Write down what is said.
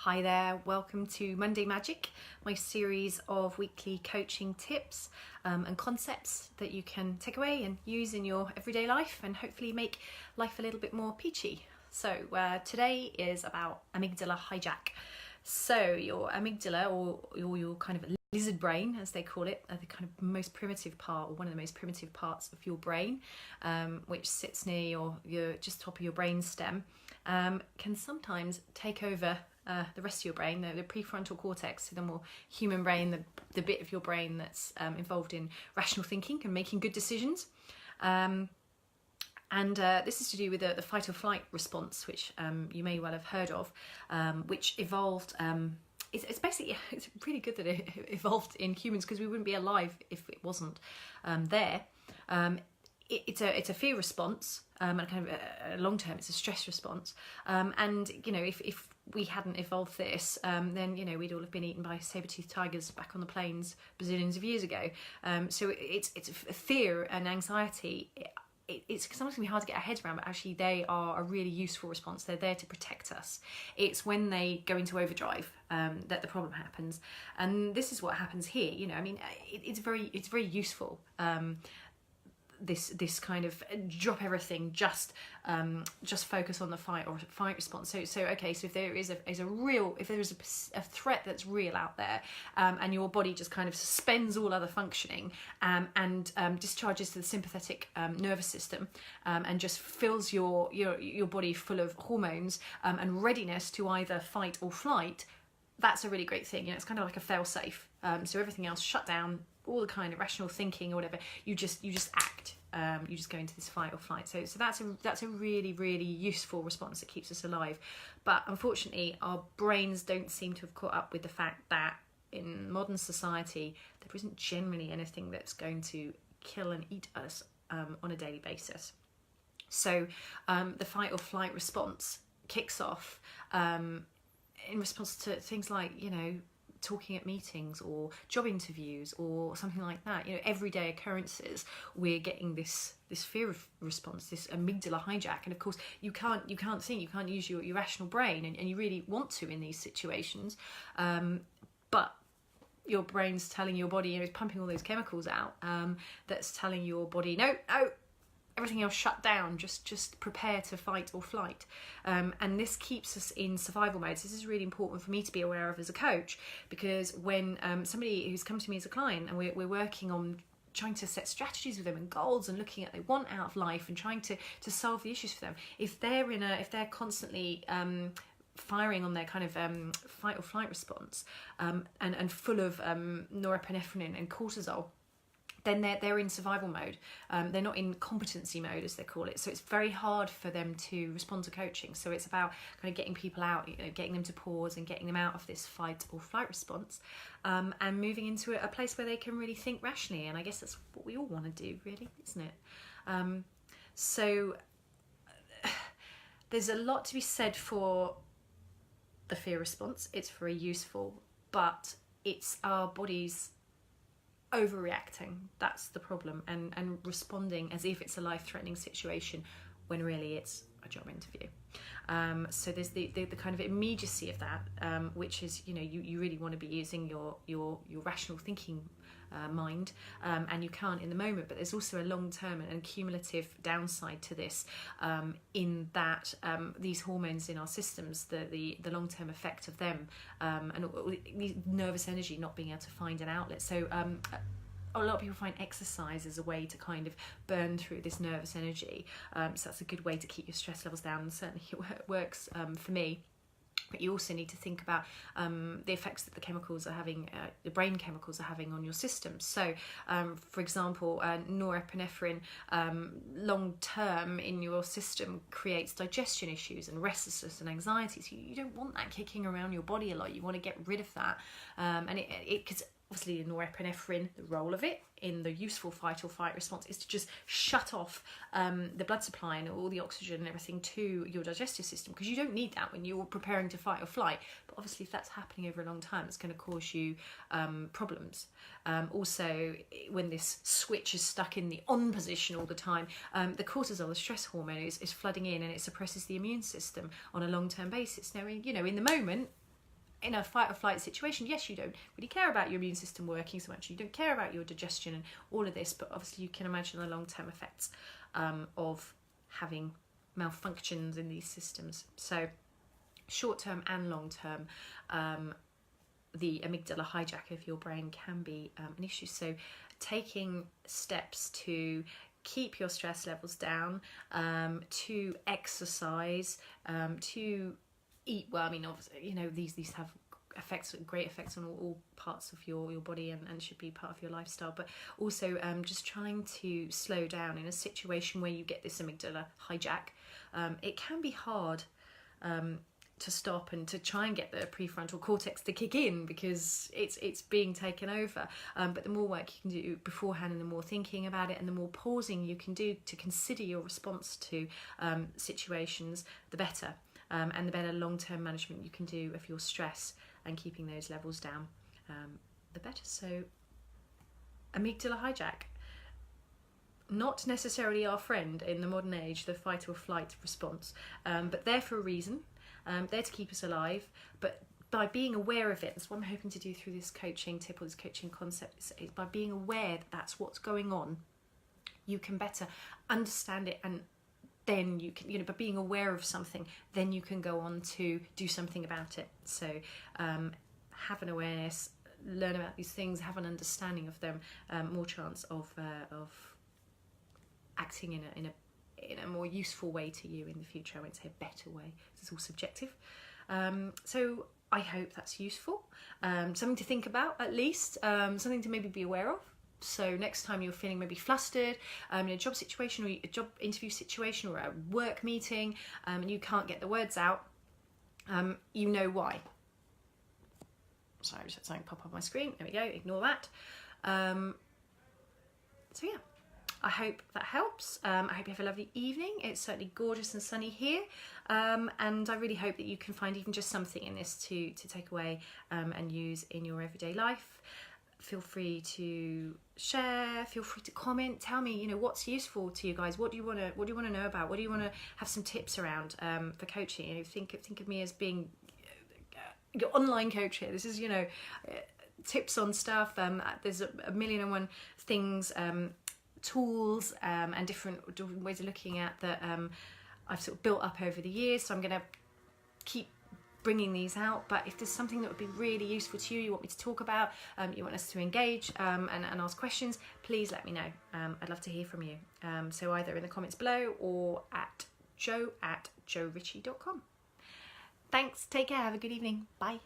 Hi there, welcome to Monday Magic, my series of weekly coaching tips and concepts that you can take away and use in your everyday life and hopefully make life a little bit more peachy. So today is about amygdala hijack. So your amygdala, or your kind of lizard brain, as they call it, the kind of most primitive part, or one of the most primitive parts of your brain, which sits near your just top of your brain stem, can sometimes take over the rest of your brain, the prefrontal cortex, so the more human brain, the bit of your brain that's involved in rational thinking and making good decisions. And this is to do with the fight or flight response, which you may well have heard of, which evolved. It's basically, it's really good that it evolved in humans, because we wouldn't be alive if it wasn't there. It's a fear response, and kind of a long term, it's a stress response. And you know, if we hadn't evolved this, then you know we'd all have been eaten by saber-toothed tigers back on the plains bazillions of years ago. So it's fear and anxiety. It's sometimes going to be hard to get our heads around, but actually they are a really useful response. They're there to protect us. It's when they go into overdrive that the problem happens, and this is what happens here. You know, I mean, it's very useful. This kind of drop everything, just focus on the fight or flight response. So okay, so if there is a threat that's real out there, and your body just kind of suspends all other functioning, and discharges to the sympathetic nervous system, and just fills your body full of hormones and readiness to either fight or flight. That's a really great thing. You know, it's kind of like a fail-safe. So everything else shut down, all the kind of rational thinking or whatever. You just act. You just go into this fight or flight. So that's a really, really useful response that keeps us alive. But unfortunately, our brains don't seem to have caught up with the fact that in modern society there isn't generally anything that's going to kill and eat us on a daily basis. So the fight or flight response kicks off in response to things like, you know, talking at meetings or job interviews or something like that. You know, everyday occurrences, we're getting this fear of response, this amygdala hijack. And of course you can't think, you can't use your rational brain, and you really want to in these situations, but your brain's telling your body, you know, it's pumping all those chemicals out, that's telling your body, no, everything else shut down, just prepare to fight or flight. And this keeps us in survival mode. So this is really important for me to be aware of as a coach, because when somebody who's come to me as a client and we're working on trying to set strategies with them and goals and looking at what they want out of life and trying to solve the issues for them, if they're constantly firing on their kind of fight or flight response, and full of norepinephrine and cortisol, then they're in survival mode. They're not in competency mode, as they call it. So it's very hard for them to respond to coaching. So it's about kind of getting people out, you know, getting them to pause and getting them out of this fight or flight response, and moving into a place where they can really think rationally. And I guess that's what we all want to do, really, isn't it? So there's a lot to be said for the fear response. It's very useful, but it's our bodies overreacting. That's the problem, and responding as if it's a life-threatening situation when really it's a job interview. So there's the kind of immediacy of that, which is, you know, you really want to be using your rational thinking mind, and you can't in the moment. But there's also a long-term and cumulative downside to this, in that these hormones in our systems, the long-term effect of them, and the nervous energy not being able to find an outlet. So a lot of people find exercise as a way to kind of burn through this nervous energy. So that's a good way to keep your stress levels down, and certainly it works for me. But you also need to think about the effects that the chemicals are having, the brain chemicals are having on your system. So, for example, norepinephrine long term in your system creates digestion issues and restlessness and anxiety. So you don't want that kicking around your body a lot. You want to get rid of that, and because obviously the norepinephrine, the role of it in the useful fight or flight response is to just shut off the blood supply and all the oxygen and everything to your digestive system, because you don't need that when you're preparing to fight or flight. But obviously if that's happening over a long time, it's going to cause you problems. Also, when this switch is stuck in the on position all the time, the cortisol, the stress hormone, is flooding in, and it suppresses the immune system on a long-term basis. Now, you know, in the moment, in a fight or flight situation, yes, you don't really care about your immune system working so much, you don't care about your digestion and all of this, but obviously you can imagine the long-term effects of having malfunctions in these systems. So short-term and long-term, the amygdala hijack of your brain can be an issue. So taking steps to keep your stress levels down, to exercise, to eat well. I mean, obviously, you know, these have great effects on all parts of your body, and should be part of your lifestyle. But also just trying to slow down in a situation where you get this amygdala hijack. It can be hard to stop and to try and get the prefrontal cortex to kick in, because it's being taken over. But the more work you can do beforehand, and the more thinking about it, and the more pausing you can do to consider your response to situations, the better. And the better long-term management you can do of your stress and keeping those levels down, the better. So amygdala hijack, not necessarily our friend in the modern age, the fight or flight response, but there for a reason. There to keep us alive, but by being aware of it, that's what I'm hoping to do through this coaching tip or this coaching concept, is by being aware that that's what's going on, you can better understand it, and then you can, by being aware of something, then you can go on to do something about it. So have an awareness, learn about these things, have an understanding of them, more chance of acting in a more useful way to you in the future. I won't say a better way, it's all subjective. So I hope that's useful, something to think about at least, something to maybe be aware of. So next time you're feeling maybe flustered in a job situation, or a job interview situation, or a work meeting, and you can't get the words out, you know why. Sorry, I just had something pop up on my screen. There we go, ignore that. So yeah, I hope that helps. I hope you have a lovely evening. It's certainly gorgeous and sunny here, and I really hope that you can find even just something in this to take away and use in your everyday life. Feel free to share, feel free to comment, tell me, what's useful to you guys. What do you want to know about? What do you want to have some tips around for coaching? Think of me as being your online coach here. This is tips on stuff. There's a million and one things, tools and different ways of looking at that I've sort of built up over the years. So I'm going to keep bringing these out, but if there's something that would be really useful to you, you want me to talk about, you want us to engage and ask questions, please let me know. I'd love to hear from you. So either in the comments below or at joe@joeritchie.com. Thanks, take care, have a good evening, bye.